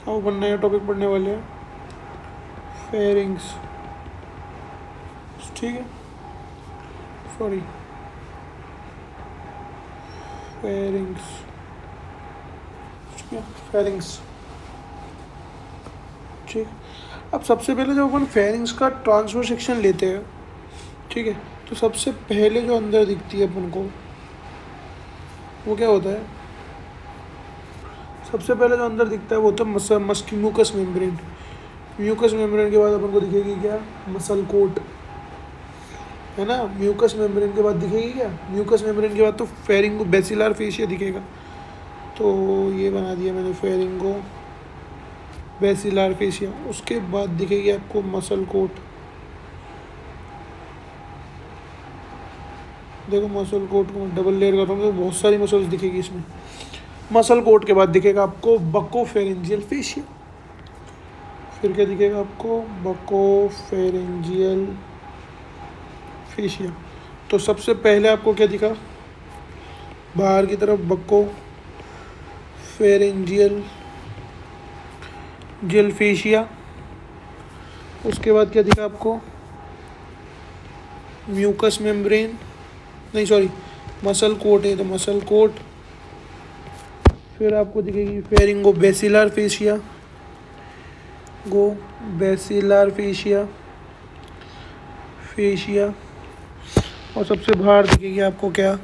अब अपन नया टॉपिक पढ़ने वाले हैं, फेरिंग्स। ठीक है, सॉरी, फेरिंग्स। ठीक है, फेरिंग्स। ठीक, अब सबसे पहले जब अपन फेरिंग्स का ट्रांसफर सेक्शन लेते हैं, ठीक है, तो सबसे पहले जो अंदर दिखती है अपन को वो क्या होता है? सबसे पहले जो अंदर दिखता है वो होता है म्यूकस मेम्ब्रेन। म्यूकस मेम्ब्रेन के बाद अपन को दिखेगी क्या? मसल कोट, है ना। म्यूकस मेम्ब्रेन के बाद दिखेगी क्या? म्यूकस मेम्ब्रेन के बाद तो फेरिंगो बेसिलर फेशिया दिखेगा। तो ये बना दिया मैंने, फेरिंगो बेसिलर फेशिया। उसके बाद दिखेगी आपको मसल कोट। देखो मसल कोट को डबल लेयर कर रहा हूँ तो बहुत सारी मसल्स दिखेगी इसमें। मसल कोट के बाद दिखेगा आपको बकोफेरेंजियल फेशिया। फिर क्या दिखेगा आपको? Buccopharyngeal fascia. तो सबसे पहले आपको क्या दिखा? बाहर की तरफ बकोफेरेंजियल जेल फेशिया। उसके बाद क्या दिखा आपको? म्यूकस मेम्ब्रेन, नहीं सॉरी, मसल कोट है तो मसल कोट। फिर आपको दिखेगी फेरिंगो बेसिलर फेशिया, गो बेसिलर फेशिया फेशिया। और सबसे बाहर दिखेगी आपको क्या?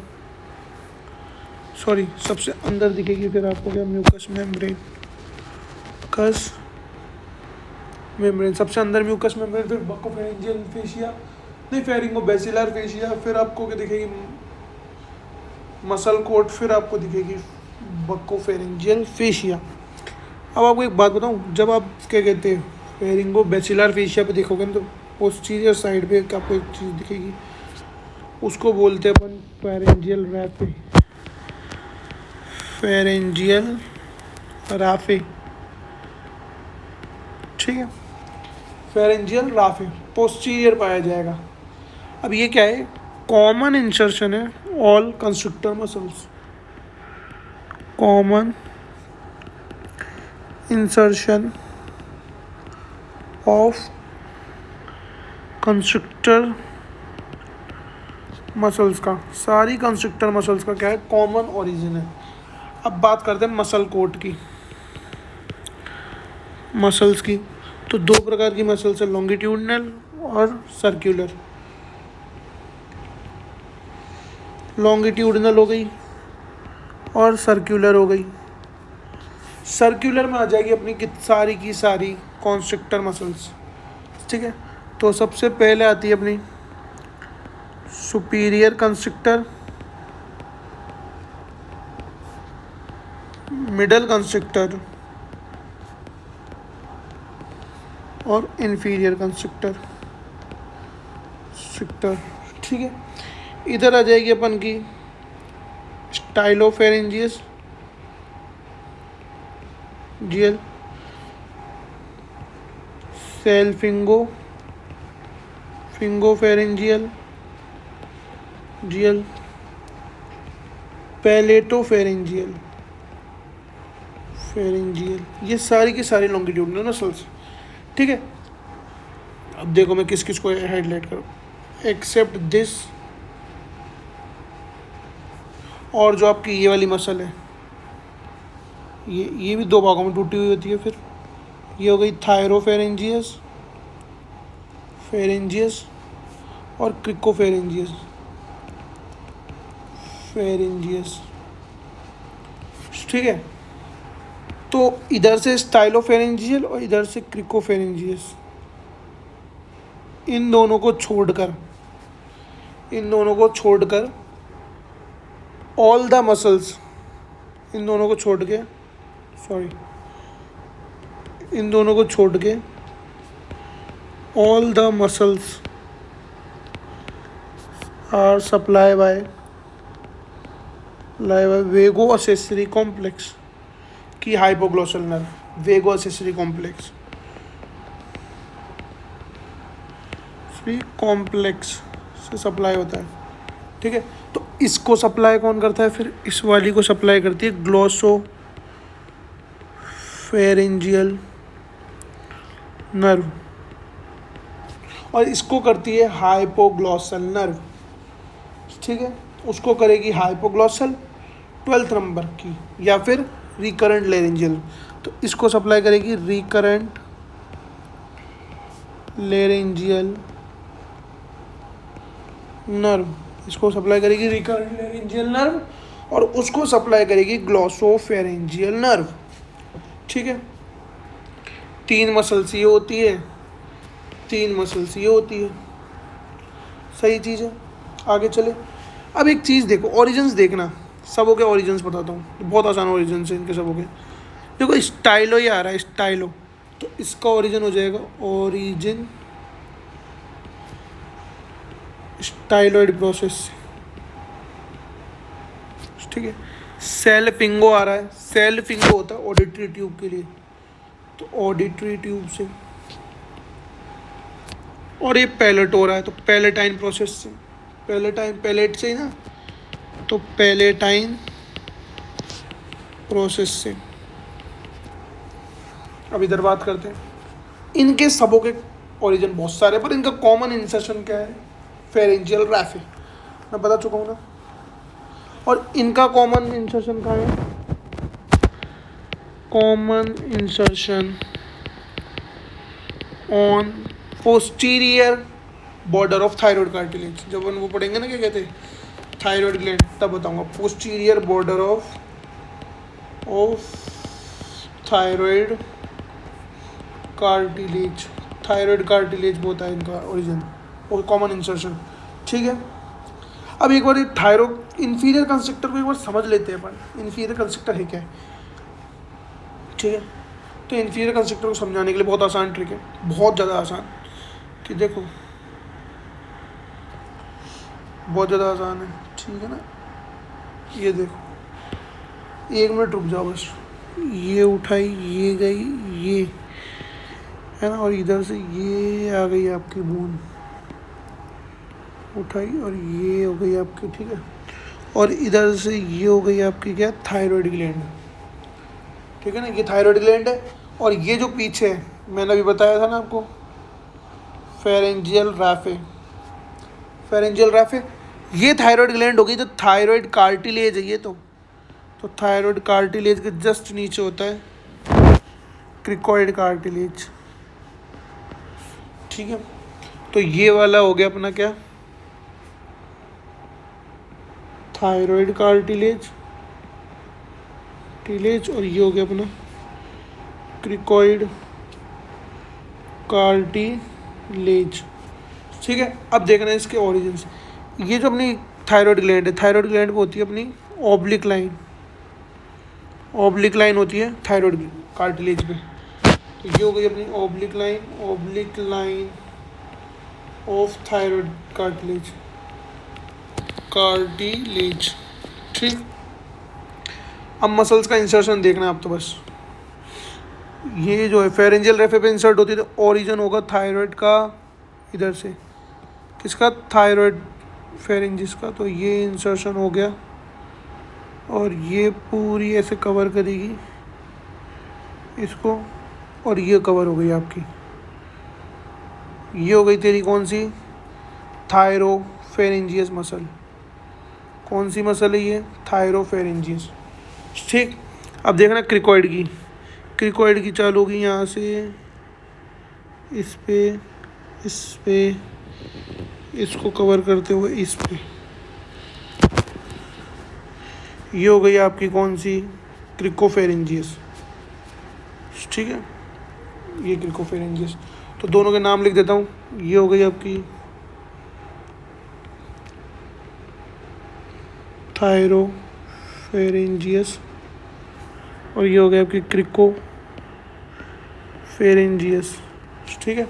सॉरी, सबसे अंदर दिखेगी फिर आपको क्या? म्यूकस मेम्ब्रेन, कस मेम्ब्रेन। सबसे अंदर म्यूकस मेम्ब्रेन, फिर बकोफेरेंजियल फेशिया, नहीं फेरिंगो बेसिलर फेशिया। फिर आपको क्या दिखेगी? Muscle coat. फिर आपको दिखेगी बकोफेरेंजियल फेशिया। अब आपको एक बात बताऊं, जब आप क्या कहते हैं फेरिंगो बेसिलर फेशिया पे देखोगे ना तो पोस्टीरियर साइड पे आपको एक चीज़ दिखेगी, उसको बोलते हैं अपन फेरेंजियल राफे। फेरेंजियल राफे, ठीक है, फेरेंजियल राफे पोस्टीरियर पाया जाएगा। अब ये क्या है? कॉमन इंसर्शन है all constructor muscles. Common insertion of constructor muscles का, सारी कंस्ट्रक्टर मसल्स का क्या है? कॉमन ओरिजिन है। अब बात करते हैं मसल कोट की, मसल्स की। तो दो प्रकार की मसल्स है, लॉन्गिट्यूडनल और सर्कुलर। लॉन्गिट्यूडनल हो गई और सर्कुलर हो गई। सर्कुलर में आ जाएगी अपनी सारी की सारी कॉन्स्ट्रक्टर मसल्स, ठीक है। तो सबसे पहले आती है अपनी सुपीरियर कंस्ट्रक्टर, मिडल कंस्ट्रक्टर और इंफीरियर कंस्ट्रक्टर स्ट्रक्टर, ठीक है। इधर आ जाएगी अपन की स्टाइलोफेरेंजियस जीएल, सेल्फिंगो फिंगोफेरेंजियल जीएल, पैलेटोफेरेंजियल फेरेंजियल। ये सारी की सारी लॉन्गिट्यूडनल मसल्स, ठीक है। अब देखो मैं किस किस को हाईलाइट करूँ, एक्सेप्ट दिस। और जो आपकी ये वाली मसल है, ये भी दो भागों में टूटी हुई होती है। फिर ये हो गई थायरोफेरेंजियस फेरेंजियस और क्रिकोफेरेंजियस फेरेंजियस, ठीक है। तो इधर से स्टाइलोफेरेंजियल और इधर से क्रिकोफेरेंजियस, इन दोनों को छोड़कर ऑल द मसल्स, इन दोनों को छोड़ के all the muscles are supply by vago accessory complex की hypoglossal nerve, vago accessory complex से सप्लाई होता है, ठीक है। तो इसको सप्लाई कौन करता है? फिर इस वाली को सप्लाई करती है ग्लोसो फेरेंजियल नर्व, और इसको करती है हाइपोग्लॉसल नर्व, ठीक है। उसको करेगी हाइपोग्लॉसल 12th नंबर की, या फिर रिकरेंट लेरेंजियल, तो इसको सप्लाई करेगी रिकरेंट लेरेंजियल नर्व, इसको सप्लाई करेगी रिकरेंट लेरेंजियल नर्व, और उसको सप्लाई करेगी ग्लॉसोफेरेंजियल नर्व, ठीक है। 3 मसल्स ये होती है, 3 मसल्स ये होती है, सही चीज़ है। आगे चले, अब एक चीज़ देखो, ओरिजिन्स देखना, सबों के ओरिजिन्स बताता हूँ, बहुत आसान ओरिजिन्स है इनके सबों के। देखो स्टाइलो ये आ रहा है, स्टाइलो, तो इसका ओरिजिन हो जाएगा ओरिजिन स्टाइलॉइड प्रोसेस, ठीक है। सेल फिंगो आ रहा है, सेल फिंगो होता है ऑडिटरी ट्यूब के लिए, तो ऑडिटरी ट्यूब से, और ये पैलेट हो रहा है तो पैलेटाइन प्रोसेस से, पैलेटाइन पैलेट से ही ना, तो पैलेटाइन प्रोसेस से। अब इधर बात करते हैं, इनके सबों के ओरिजिन बहुत सारे, पर इनका कॉमन इंसर्शन क्या है, फेरेंजियल रैफे, मैं बता चुका हूँ ना। और इनका कॉमन इंसर्शन कहाँ है, common insertion on posterior border of thyroid cartilage. जब हम वो पढ़ेंगे ना क्या कहते हैं थायराइड ग्लैंड, तब बताऊंगा posterior border of thyroid cartilage, thyroid cartilage होता है इनका ओरिजिन और कॉमन इंसर्शन, ठीक है। अब एक बार थायरो इन्फीरियर कंस्ट्रक्टर को एक बार समझ लेते हैं अपन, इन्फीरियर कंस्ट्रक्टर है क्या है, ठीक है। तो इन्फीरियर कंस्ट्रक्टर को समझाने के लिए बहुत आसान ट्रिक है, बहुत ज़्यादा आसान, कि देखो बहुत ज़्यादा आसान है, ठीक है ना। ये देखो, 1 मिनट रुक जाओ बस, ये उठाई, ये गई, ये है ना, और इधर से ये आ गई आपकी बूंद उठाई, और ये हो गई आपकी, ठीक है। और इधर से ये हो गई आपकी क्या, थायराइड ग्लैंड, ठीक है ना, ये थायराइड ग्लैंड है। और ये जो पीछे है, मैंने अभी बताया था ना आपको, फेरेंजियल रैफे, फेरेंजियल रैफे, ये थायराइड ग्लैंड हो गई, जो थायराइड कार्टिलेज है ये, तो थायराइड कार्टिलेज के जस्ट नीचे होता है क्रिकॉइड कार्टिलेज, ठीक है। तो ये वाला हो गया अपना क्या, थायराइड कार्टिलेज टिलेज, और ये हो गया अपना क्रिकॉइड कार्टिलेज, ठीक है। अब देखना है इसके ओरिजिन्स। ये जो अपनी थायराइड ग्लैंड है, थायराइड ग्लैंड वो होती है अपनी ऑब्लिक लाइन, ऑब्लिक लाइन होती है थायराइड कार्टिलेज पे, तो ये हो गई अपनी oblique line of thyroid cartilage, ठीक। अब मसल्स का इंसर्शन देखना है आप, तो बस ये जो है फेरेंजियल रेफे पे इंसर्ट होती है, तो ओरिजिन होगा थायराइड का, इधर से किसका, थायराइड फेरेंजिस का, तो ये इंसर्शन हो गया, और ये पूरी ऐसे कवर करेगी इसको, और ये कवर हो गई आपकी, ये हो गई तेरी कौन सी, थायरोफेरेंजियस मसल, कौन सी मसल है ये, थायरोफेरेंजियस, ठीक। अब देखना क्रिकॉइड की चालू होगी यहाँ से, इस पे इसको कवर करते हुए इस पे, ये हो गई आपकी कौन सी, क्रिकोफेरेंजियस, ठीक है, ये क्रिकोफेरेंजियस। तो दोनों के नाम लिख देता हूँ, ये हो गई आपकी थायरोफेरेंजियस, और ये हो गया आपकी क्रिकोफेरेंजियस, ठीक है,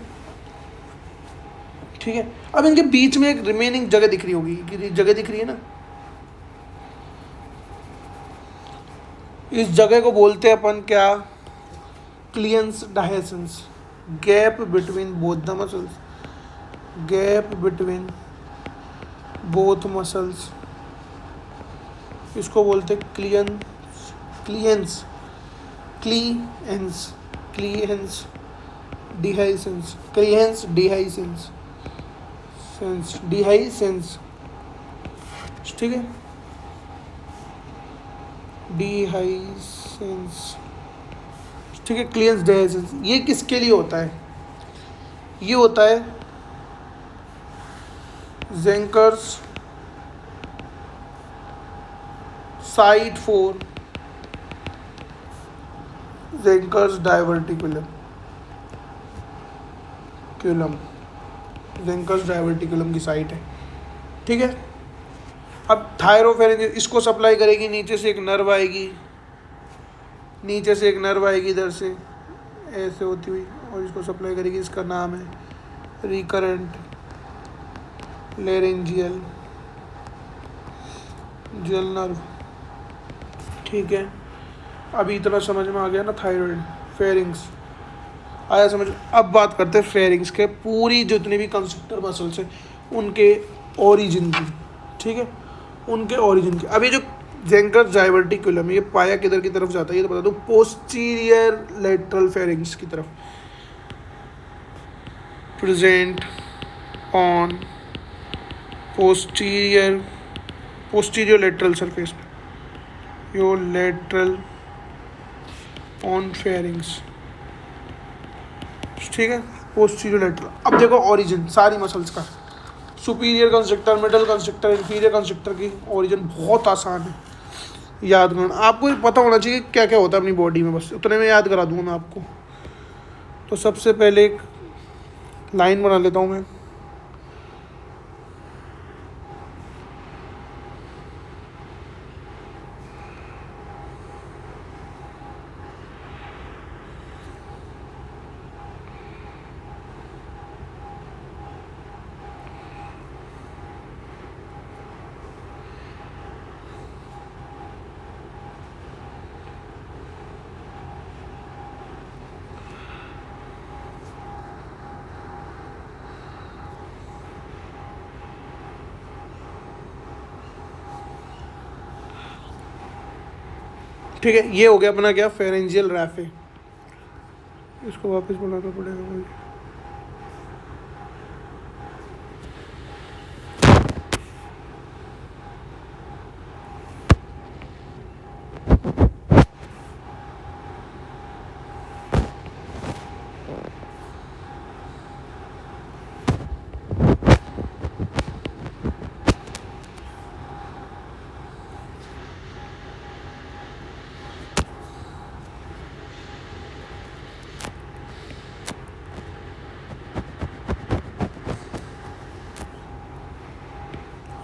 ठीक है। अब इनके बीच में एक रिमेनिंग जगह दिख रही होगी, जगह दिख रही है ना, इस जगह को बोलते हैं अपन क्या, Killian's dehiscence, gap between both the muscles, gap between both muscles, इसको बोलते हैं क्लियंस, क्लीहेंस क्लीहेंस डिहाइसेंस क्लीहेंस डिहाइसेंस सेंस डिहाइसेंस, ठीक है, डिहाइसेंस, ठीक है, क्लीहेंस डिहाइसेंस। ये किसके लिए होता है? ये होता है ज़ेंकर्स साइट फोर ज़ेंकर्स डाइवर्टिकुलम ज़ेंकर्स डाइवर्टिकुलम की साइट है, ठीक है। अब थायरोफेरेंजियल इसको सप्लाई करेगी, नीचे से एक नर्व आएगी, नीचे से एक नर्व आएगी इधर से ऐसे होती हुई, और इसको सप्लाई करेगी। इसका नाम है रिकरेंट लेरेंजियल जल नर्व, ठीक है। अभी इतना समझ में आ गया ना, थायराइड, फेरिंग्स आया समझ। अब बात करते हैं फेरिंग्स के, पूरी जितनी भी कंस्ट्रक्टर मसल्स हैं उनके ओरिजिन की, ठीक है, उनके ओरिजिन की। अभी जो ज़ेंकर्स डाइवर्टिकुलम ये पाया किधर की तरफ जाता है ये तो बता दूँ, पोस्टीरियर लेटरल फेरिंग्स की तरफ, present on posterior lateral surface पे, यो लेटरल ऑन फेरिंग्स, ठीक है, पोस्टीरियर लेटरल। अब देखो ओरिजिन सारी मसल्स का, superior constructor, middle constructor, inferior constructor की ओरिजिन बहुत आसान है याद करना। आपको पता होना चाहिए क्या क्या होता है अपनी बॉडी में, बस उतने में याद करा दूंगा मैं आपको। तो सबसे पहले एक लाइन बना लेता हूँ मैं, ठीक है। ये हो गया अपना क्या, फेरेंजियल रैफे। इसको वापस बनाना पड़ेगा मुझे।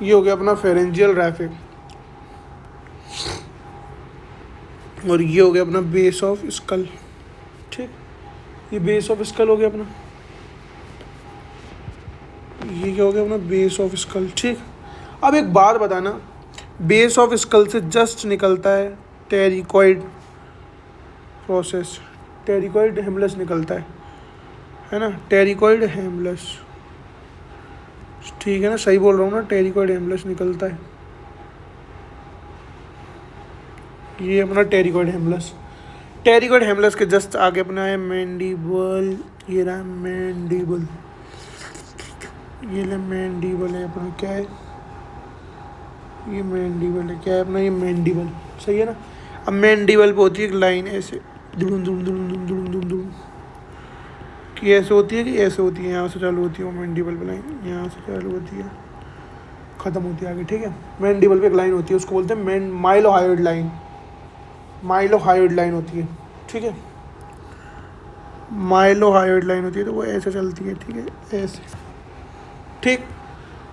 ये हो गया अपना फेरेंजियल रैफे, और ये हो गया अपना बेस ऑफ स्कल, ठीक। ये बेस ऑफ स्कल हो गया अपना, ये क्या हो गया अपना बेस ऑफ स्कल, ठीक। अब एक बात बताना, बेस ऑफ स्कल से जस्ट निकलता है टेरिकॉइड प्रोसेस, टेरिकॉइड हेमलस निकलता है ना, टेरिकॉइड हेमलस, ठीक है ना, सही बोल रहा हूँ ना, टेरिकॉइड हेमलस निकलता है। ये अपना टेरिकॉइड हेमलस, टेरिकॉइड हेमलस के जस्ट आगे अपना है मैंडिबल, ये रहा मैंडिबल, ये ले मैंडिबल है अपना, क्या है ये मैंडिबल है, क्या है अपना ये मैंडिबल, सही है ना। अब मैंडिबल पे होती है एक लाइन ऐसे दुम दुम दुम दुम दुम दुम दुम, कि ऐसे होती है कि ऐसे होती है, यहाँ से चालू होती है वो मैंडिबल पे लाइन, यहाँ से चालू होती है ख़त्म होती है आगे, ठीक है। मैंडिबल पे एक लाइन होती है, उसको बोलते हैं माइलोहायोइड लाइन, माइलोहायोइड लाइन होती है, ठीक है, माइलोहायोइड लाइन होती है, तो वो ऐसे चलती है, ठीक है, ऐसे, ठीक।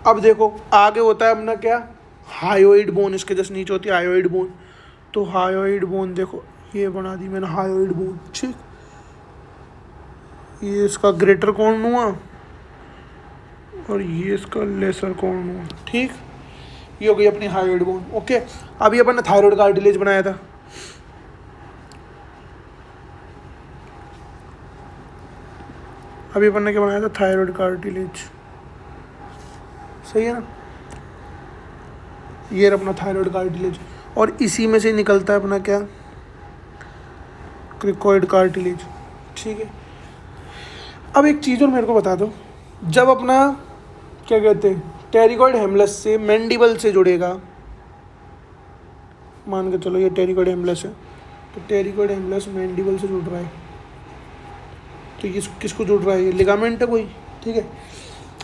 अब देखो आगे होता है अपना क्या, हायोइड बोन, इसके जस्ट नीचे होती है हायोइड बोन, तो हायोइड बोन देखो ये बना दी मैंने हायोइड बोन, ठीक। ये इसका ग्रेटर कॉर्न हुआ और ये इसका लेसर कॉर्न हुआ, ठीक। ये हो गई अपनी हायोइड बोन, ओके। अभी अपन ने थायराइड कार्टिलेज बनाया था, अभी अपन ने क्या बनाया था, थायराइड कार्टिलेज, सही है ना। ये अपना थायराइड कार्टिलेज, और इसी में से निकलता है अपना क्या, क्रिकॉइड कार्टिलेज। ठीक है, अब एक चीज़ और मेरे को बता दो, जब अपना क्या कहते हैं टेरिकॉइड हेमलेस से मैंडिबल से जुड़ेगा, मान के चलो ये टेरिकॉइड हेमलेस है, तो टेरिकॉइड हेमलेस मैंडिबल से जुड़ रहा है, तो ये किसको जुड़ रहा है, ये लिगामेंट है कोई। ठीक है,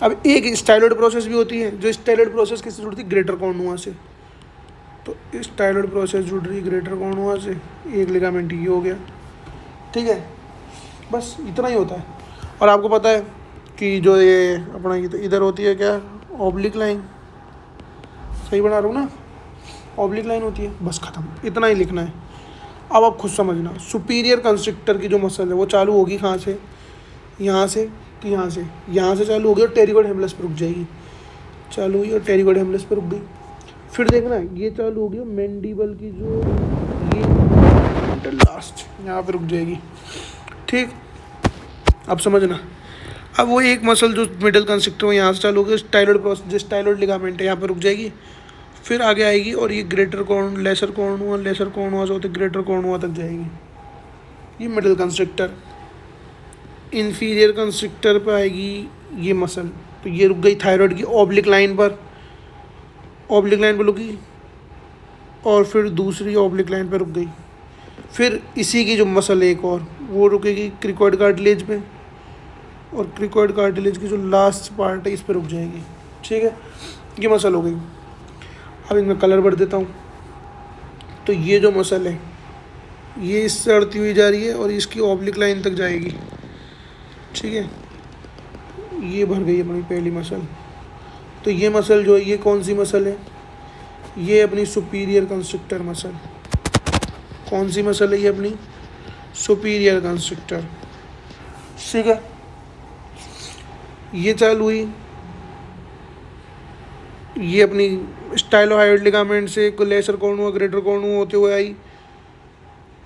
अब एक स्टाइलॉइड प्रोसेस भी होती है, जो स्टाइलॉइड प्रोसेस किससे जुड़ती है, ग्रेटर कॉर्नुआ से। तो स्टाइलॉइड प्रोसेस जुड़ रही है ग्रेटर कॉर्नुआ से, एक लिगामेंट ये हो गया। ठीक है, बस इतना ही होता है। और आपको पता है कि जो ये अपना इधर होती है क्या, ऑब्लिक लाइन, सही बना रहा हूँ ना, ऑब्लिक लाइन होती है, बस ख़त्म, इतना ही लिखना है। अब आप खुद समझना, सुपीरियर कंस्ट्रिक्टर की जो मसल है वो चालू होगी कहाँ से, यहाँ से, कि यहाँ से चालू होगी और टेरिकॉइड हेमलेस पर रुक जाएगी, चालू हुई और टेरिकॉइड हेमलेस पर रुक गई। फिर देखना ये चालू होगी मैंडिबल की जो ये लास्ट यहाँ पे रुक जाएगी। ठीक, अब समझना, अब वो एक मसल जो मिडल कंस्ट्रिक्टर है यहाँ से चालू होगी, स्टाइलॉइड प्रोसेस, जो स्टाइलॉइड लिगामेंट है यहाँ पे रुक जाएगी, फिर आगे आएगी और ये ग्रेटर कॉर्न लेसर कॉर्नुआ से होते ग्रेटर कॉर्नुआ तक जाएगी, ये मिडल कंस्ट्रिक्टर। इन्फीरियर कंस्ट्रिक्टर पे आएगी ये मसल, तो ये रुक गई थायराइड की ऑब्लिक लाइन पर, ऑब्लिक लाइन पर रुकी और फिर दूसरी ऑब्लिक लाइन पर रुक गई। फिर इसी की जो मसल एक और वो रुकेगी क्रिकॉइड कार्टिलेज पे, और क्रिकॉइड कार्टिलेज की जो लास्ट पार्ट है इस पर रुक जाएगी। ठीक है, ये मसल हो गई। अब इनमें कलर भर देता हूँ। तो ये जो मसल है ये इससे अड़ती हुई जा रही है और इसकी ऑब्लिक लाइन तक जाएगी। ठीक है, ये भर गई अपनी पहली मसल। तो ये मसल जो है ये कौन सी मसल है, ये अपनी सुपीरियर कंस्ट्रिक्टर मसल। कौन सी मसल है ये, अपनी सुपीरियर कंस्ट्रिक्टर। ठीक है, ये चालू हुई, ये अपनी स्टाइलोहाइड लिगामेंट से लेसर कॉर्नुआ ग्रेटर कॉर्नुआ होते हुए आई,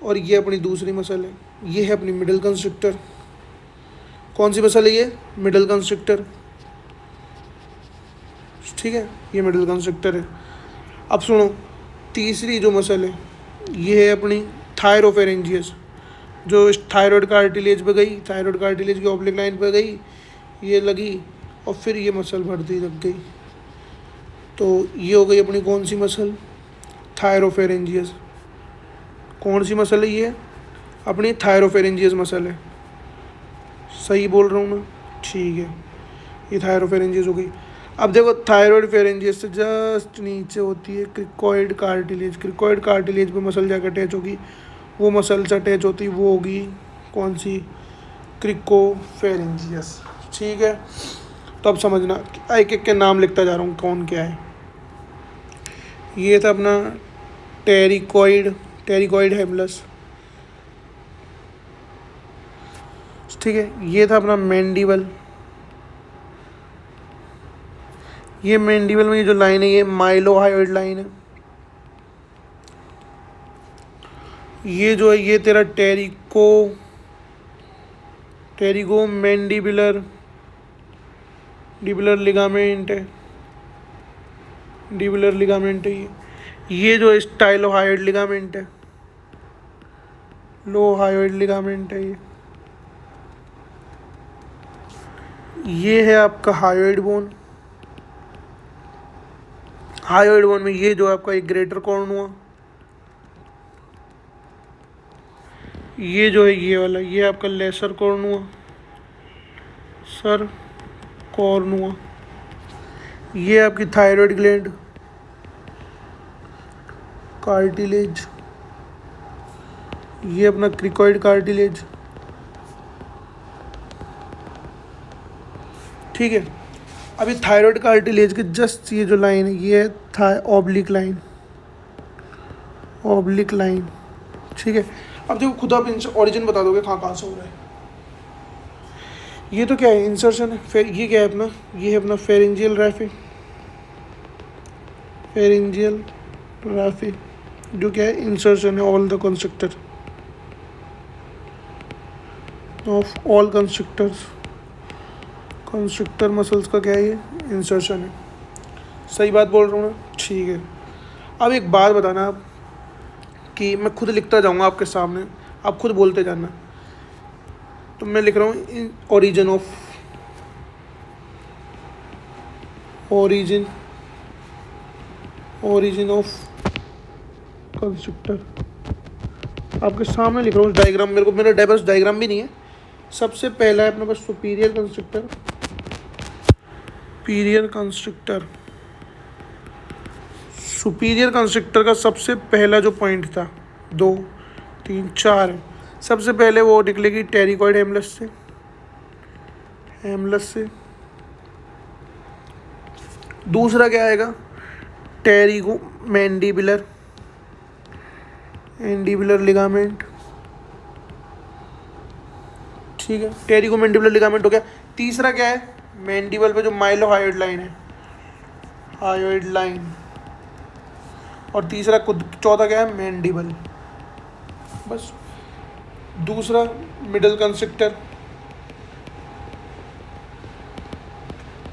और ये अपनी दूसरी मसल है, ये है अपनी मिडिल कंस्ट्रिक्टर। कौन सी मसल है ये, मिडिल कंस्ट्रिक्टर। ठीक है, ये मिडिल कंस्ट्रिक्टर है। अब सुनो, तीसरी जो मसल है ये है अपनी थायरोफेरेंजियस, जो थायराइड कार्टिलेज पे गई, थायराइड कार्टिलेज की ऑब्लिक लाइन पे गई, ये लगी और फिर ये मसल भरती लग गई। तो ये हो गई अपनी कौन सी मसल, थायरोफेरेंजियस। कौन सी मसल है ये, अपनी थायरोफेरेंजियस मसल है। सही बोल रहा हूँ ना, ठीक है, ये थायरोफेरेंजियस हो गई। अब देखो थायराइड फेरेंजियस से जस्ट नीचे होती है क्रिकॉइड कार्टिलेज। क्रिकॉइड कार्टिलेज पे मसल जाकर अटैच होगी, वो मसल से अटैच होती वो होगी कौन सी, क्रिकोफेरेंजियस। ठीक है, तो अब समझना, एक एक के नाम लिखता जा रहा हूँ कौन क्या है। ये था अपना टेरिकॉइड हेमलेस। ठीक है, ये था अपना मैंडिबल। ये मैंडिबल में ये जो लाइन है ये माइलोहायोइड लाइन है। ये जो है ये तेरा टेरिको मैंडिबुलर लिगामेंट है, डिबुलर लिगामेंट है ये जो स्टाइलोहायोइड लिगामेंट है, लोहायोइड लिगामेंट है ये है आपका हायोइड बोन। हायोइड बोन में ये जो आपका एक ग्रेटर कॉर्नुआ, ये जो है ये वाला ये आपका लेसर कॉर्नुआ, सर कॉर्नुआ, ये आपकी थायराइड ग्लैंड, कार्टिलेज, ये अपना क्रिकॉइड कार्टिलेज। ठीक है, अभी थायराइड कार्टिलेज के जस्ट ये जो लाइन है ये है ऑब्लिक लाइन। ठीक है, अब देखो खुद आप ओरिजिन बता दोगे कहाँ से हो रहा है। ये तो क्या है, इंसर्शन है। फिर ये क्या है अपना, ये है अपना फेरेंजियल राफी, जो क्या है इंसर्शन है all the constructor of all constructor muscles का क्या है ये इंसर्शन है। सही बात बोल रहा हूँ ना, ठीक है। अब एक बात बताना आप कि मैं खुद लिखता जाऊँगा आपके सामने, आप खुद बोलते जाना। तो मैं लिख रहा हूँ ओरिजिन ऑफ कंस्ट्रक्टर। आपके सामने लिख रहा हूँ डायग्राम, मेरे को मेरा डाइवर्स डायग्राम भी नहीं है। सबसे पहला है अपने पास सुपीरियर कंस्ट्रक्टर का सबसे पहला जो पॉइंट था, 2 3 4 है। सबसे पहले वो निकलेगी टेरिकॉइड हेमलस से। दूसरा क्या आएगा, टेरिगोमैंडिबुलर लिगामेंट। ठीक है, टेरिगोमैंडिबुलर लिगामेंट हो गया। तीसरा क्या है, मैंडिबल पे जो माइलोहायोइड लाइन है, हायोइड लाइन। और तीसरा चौथा क्या है, मैंडिबल। बस। दूसरा मिडल कंस्ट्रक्टर,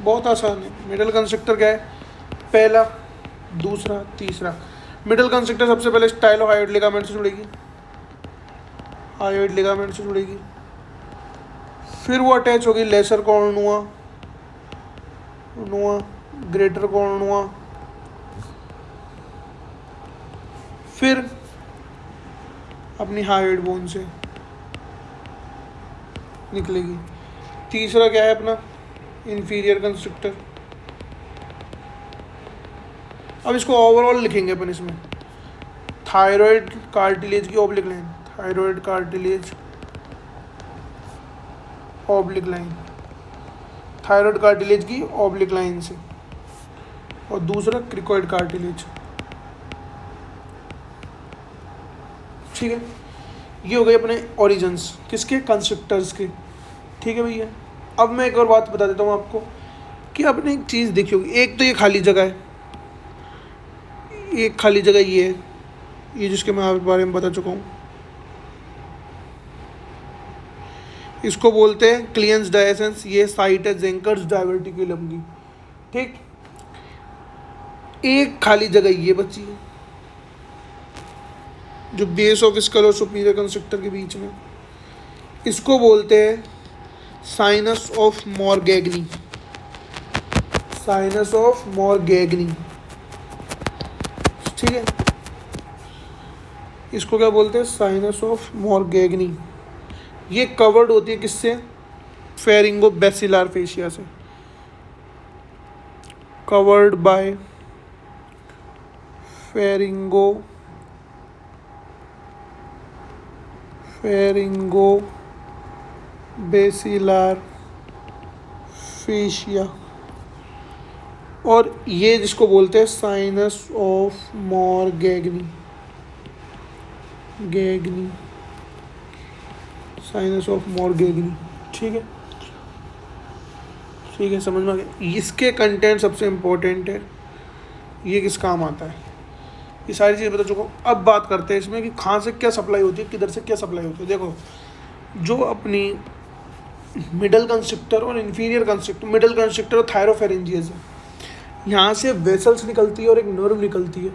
बहुत आसान है। मिडल कंस्ट्रक्टर क्या है, पहला, दूसरा, तीसरा। मिडल कंस्ट्रक्टर सबसे पहले स्टाइलोहायोइड लिगामेंट से जुड़ेगी, हायोइड लिगामेंट से जुड़ेगी। फिर वो अटैच होगी लेसर कॉर्नुआ, ग्रेटर कॉर्नुआ। फिर अपनी हायोइड बोन से निकलेगी। तीसरा क्या है अपना, इंफीरियर कंस्ट्रक्टर। अब इसको ओवरऑल लिखेंगे अपन इसमें, थायराइड कार्टिलेज की oblique line, thyroid cartilage oblique line, thyroid cartilage की ऑब्लिक लाइन से। और दूसरा क्रिकॉइड कार्टिलेज। ठीक है, ये हो गए अपने ओरिजिन्स किसके, कंस्ट्रक्टर्स के। ठीक है भैया। अब मैं एक और बात बता देता हूँ आपको कि आपने एक चीज़ देखी होगी। एक तो ये खाली जगह है, एक खाली जगह ये है, ये जिसके मैं आपके बारे में बता चुका हूँ। इसको बोलते हैं क्लियंस डायसेंस। ये साइट है जेंकर्स डायवर्टिकुलम की। ठीक, एक खाली जगह ये बची है जो बेस ऑफ स्कल और सुपीरियर कंस्ट्रक्टर के बीच में। इसको बोलते हैं साइनस ऑफ मॉरगैगनी, साइनस ऑफ मॉरगैगनी। ठीक है, इसको क्या बोलते हैं, साइनस ऑफ मॉरगैगनी। ये कवर्ड होती है किससे, फेरिंगोबैसिलर फेशिया से, कवर्ड बाय फेरिंगोबैसिलर फेशिया। और ये जिसको बोलते हैं साइनस ऑफ मॉरगैगनी, साइनस ऑफ मॉरगैगनी। ठीक है, समझ में आ गया। इसके कंटेंट सबसे इम्पोर्टेंट है, ये किस काम आता है, ये सारी चीज़ें बता चुका हूँ। अब बात करते हैं इसमें कि कहाँ से क्या सप्लाई होती है, किधर से क्या सप्लाई होती है। देखो, जो अपनी मिडल कंस्ट्रक्टर और इन्फीरियर कंस्ट्रक्टर, मिडल कंस्ट्रक्टर और थायरोफेरेंजियस है, यहाँ से वेसल्स निकलती है और एक नर्व निकलती है।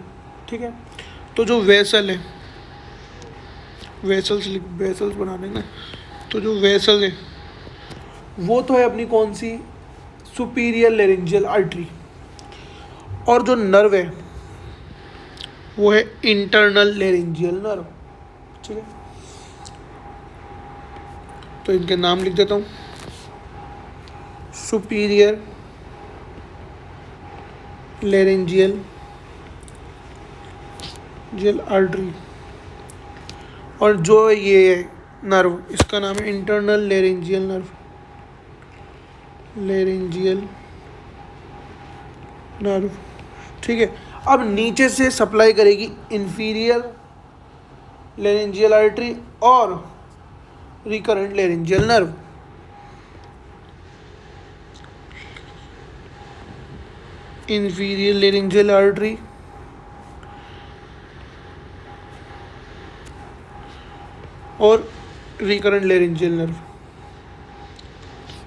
ठीक है, तो जो वेसल है, वेसल्स बना देना। तो जो वेसल है वो तो है अपनी कौन सी, सुपीरियर लेरिंजियल आर्टरी। और जो नर्व है वो है इंटरनल लेरिंजियल नर्व। ठीक है, तो इनके नाम लिख देता हूँ, सुपीरियर लेरिंजियल आर्टरी। और जो ये है नर्व, इसका नाम है इंटरनल लेरिंजियल नर्व। ठीक है, अब नीचे से सप्लाई करेगी इंफीरियर लेरिंजियल आर्टरी और recurrent laryngeal nerve. Inferior laryngeal artery और रिकरेंट लेरिंजियल नर्व,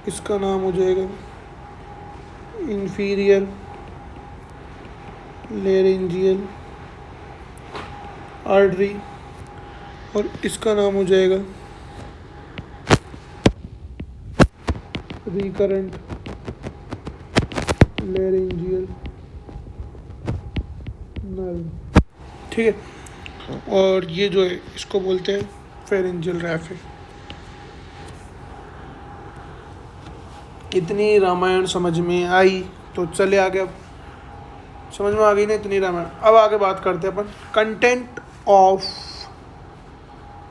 इसका नाम हो जाएगा इंफीरियर लेरिंजियल आर्टरी और इसका नाम हो जाएगा रिकरेंट लैरिंजियल नर्व। ठीक है, और ये जो है इसको बोलते हैं फेरेंजियल रैफे। इतनी रामायण समझ में आई तो चले आगे। अब समझ में आ गई ना इतनी रामायण। अब आगे बात करते हैं अपन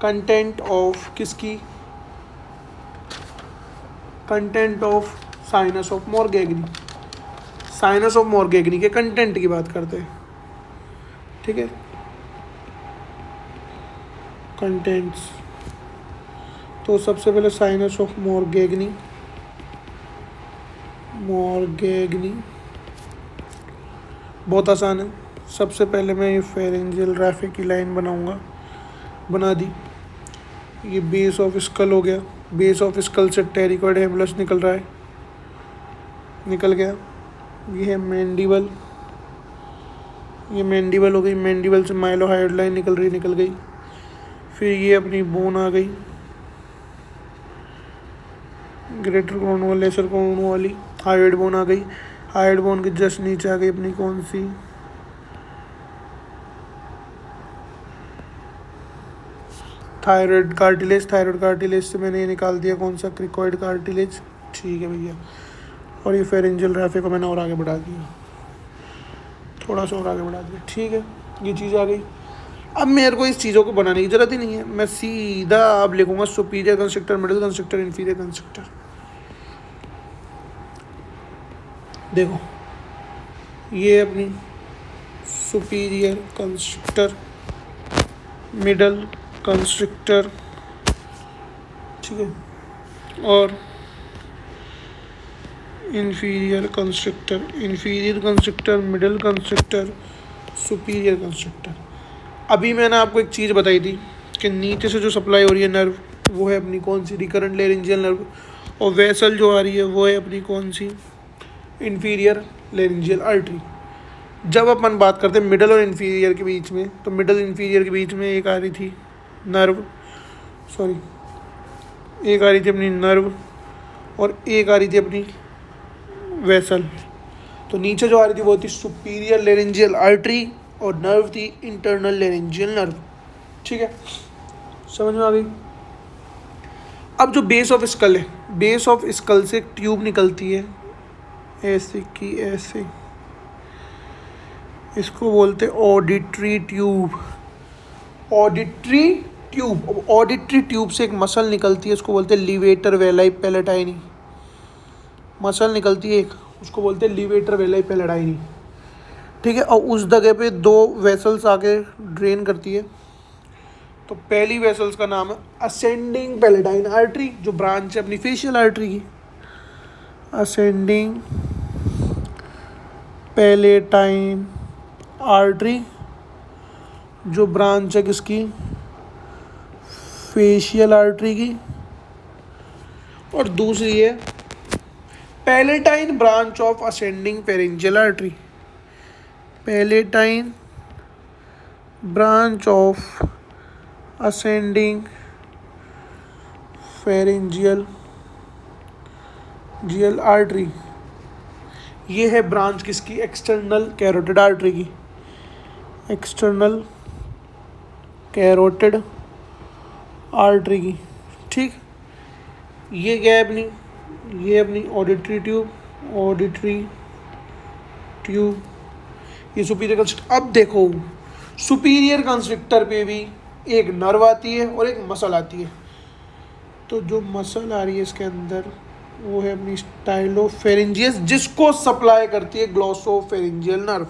कंटेंट ऑफ किसकी, content of sinus of Morgagni. Sinus of Morgagni के कंटेंट की बात करते हैं। ठीक है, कंटेंट्स। तो सबसे पहले साइनस ऑफ मॉर्गेगनी बहुत आसान है। सबसे पहले मैं ये फेरेंजियल रैफे की लाइन बनाऊंगा, बना दी। ये बेस ऑफ स्कल हो गया, बेस ऑफ स्कल से टेरिकॉइड हेमलस निकल रहा है, निकल गया। ये है मैंडिबल, ये मैंडिबल हो गई, मैंडिबल से माइलोहायोइड लाइन निकल गई। फिर ये अपनी बोन आ गई, ग्रेटर कॉर्नवल लेसर कॉर्नवल वाली हायोइड बोन आ गई। हायोइड बोन के जस्ट नीचे आ गई अपनी कौन सी, थायराइड कार्टिलेज। थायराइड कार्टिलेज से मैंने ये निकाल दिया कौन सा, क्रिकॉइड कार्टिलेज। ठीक है भैया, और ये फेरेंजियल रैफे को मैंने और आगे बढ़ा दिया, थोड़ा सा और आगे बढ़ा दिया। ठीक है, ये चीज़ आ गई। अब मेरे को इस चीज़ों को बनाने की ज़रूरत ही नहीं है, मैं सीधा अब लिखूंगा superior constructor, middle constructor, inferior constructor. देखो ये अपनी सुपीरियर कंस्ट्रक्टर, मिडल कंस्ट्रक्टर, ठीक है, और inferior constructor, middle constructor, superior constructor. अभी मैंने आपको एक चीज़ बताई थी कि नीचे से जो सप्लाई हो रही है नर्व वो है अपनी कौन सी, रिकरेंट लैरिंजियल नर्व, और वेसल जो आ रही है वो है अपनी कौन सी, इंफीरियर लैरिंजियल आर्टरी। जब अपन बात करते हैं मिडल और इंफीरियर के बीच में, तो मिडल इंफीरियर के बीच में एक आ रही थी नर्व, एक आ रही थी अपनी नर्व, और एक आ रही थी अपनी वेसल। तो नीचे जो आ रही थी वो थी सुपीरियर लैरिंजियल आर्टरी, और नर्व थी इंटरनल लैरिंजियल नर्व। ठीक है, समझ में आ गई। अब जो बेस ऑफ स्कल है, बेस ऑफ स्कल से एक ट्यूब निकलती है ऐसे की ऐसे, इसको बोलते हैं ऑडिटरी ट्यूब। ऑडिटरी ट्यूब से एक मसल निकलती है, उसको बोलते हैं लिवेटर वेलाई पैलेटाइनी। मसल निकलती है एक, उसको बोलते हैं लिवेटर वेलाई पैलेटाइनी। ठीक है, और उस जगह पे दो वेसल्स आके ड्रेन करती है। तो पहली वेसल्स का नाम है असेंडिंग पैलेटाइन आर्टरी, जो ब्रांच है अपनी फेशियल आर्टरी की। असेंडिंग पैलेटाइन आर्टरी, जो ब्रांच है किसकी, फेशियल आर्टरी की। और दूसरी है palatine branch of ascending pharyngeal artery. Palatine branch of ascending pharyngeal artery. ये है ब्रांच किसकी, एक्सटर्नल कैरोटिड आर्टरी की। एक्सटर्नल कैरोटिड आर्टरी की। ठीक, ये क्या है अपनी, ये अपनी ऑडिटरी ट्यूब, ये सुपीरियर कंस्ट्रक्टर। अब देखो सुपीरियर कंस्ट्रक्टर पे भी एक नर्व आती है और एक मसल आती है। तो जो मसल आ रही है इसके अंदर वो है अपनी स्टाइलोफेरेंजियस, जिसको सप्लाई करती है ग्लॉसोफेरेंजियल नर्व।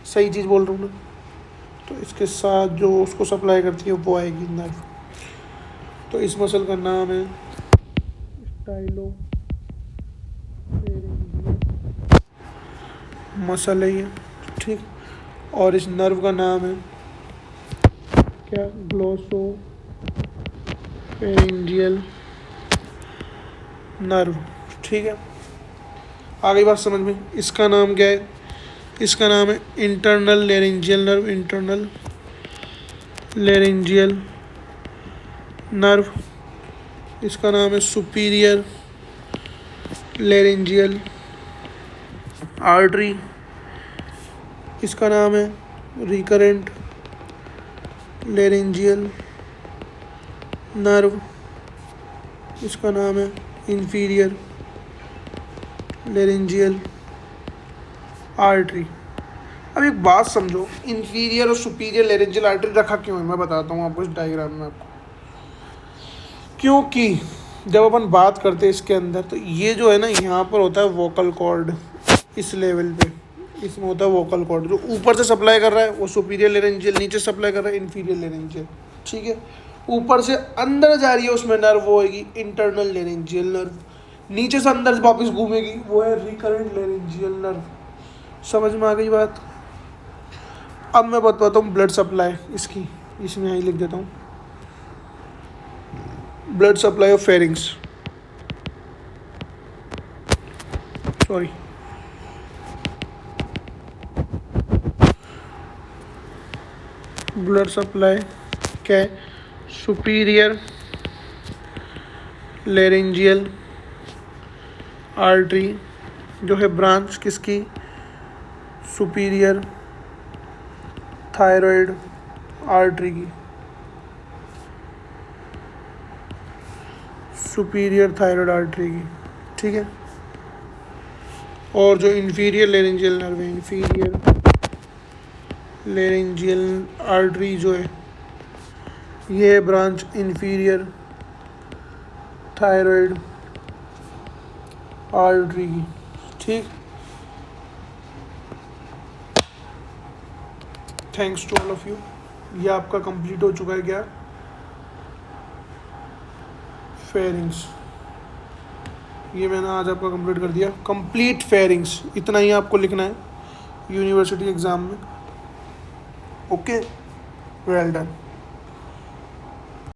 सही चीज़ बोल रहा हूँ ना। तो इसके साथ जो उसको सप्लाई करती है वो आएगी नर्व। तो इस मसल का नाम है स्टाइलोफेरेंजियल मसल है ये। ठीक, और इस नर्व का नाम है क्या, ग्लॉसोफेरेंजियल नर्व। ठीक है, आगे बात समझ में। इसका नाम क्या है, इसका नाम है internal laryngeal nerve. Internal laryngeal nerve, इसका नाम है सुपीरियर लेरेंजियल आर्टरी, इसका नाम है रिकरेंट लेरेंजियल नर्व, इसका नाम है इंफीरियर लेरेंजियल आर्टरी। अब एक बात समझो, इंफीरियर और सुपीरियर लेरेंजियल आर्टरी रखा क्यों है, मैं बताता हूँ आपको इस डायग्राम में आपको। क्योंकि जब अपन बात करते हैं इसके अंदर, तो ये जो है ना, यहाँ पर होता है वोकल कॉर्ड, इस लेवल पे इसमें होता है वोकल कॉर्ड, जो ऊपर से सप्लाई कर रहा है वो सुपीरियर लेरेंजियल, नीचे सप्लाई कर रहा है इंफीरियर लेरेंजियल, ठीक है। ऊपर से अंदर जा रही है उसमें नर्व, वो होगी इंटरनल लेरेंजियल नर्व, नीचे से अंदर वापस घूमेगी, वो है रिकरेंट लेरेंजियल नर्व। समझ में आ गई बात। अब मैं बताता हूँ ब्लड सप्लाई इसकी, इसमें यही लिख देता हूँ, blood supply of pharynx, sorry, blood supply क्या है, सुपीरियर लेरेंजियल आर्टरी जो है ब्रांच किसकी, सुपीरियर थायराइड आर्टरी की, सुपीरियर थायराइड आर्टरी की, ठीक है। और जो इंफीरियर लेरेंजियल नर्व है, इंफीरियर लेरेंजियल आर्टरी जो है, ये है ब्रांच इंफीरियर थायराइड आर्टरी की, ठीक। Thanks to all of you. ये आपका कंप्लीट हो चुका है क्या, फेरिंग्स, ये मैंने आज आपका कंप्लीट कर दिया, कंप्लीट फेरिंग्स, इतना ही आपको लिखना है यूनिवर्सिटी एग्ज़ाम में। Okay, well done.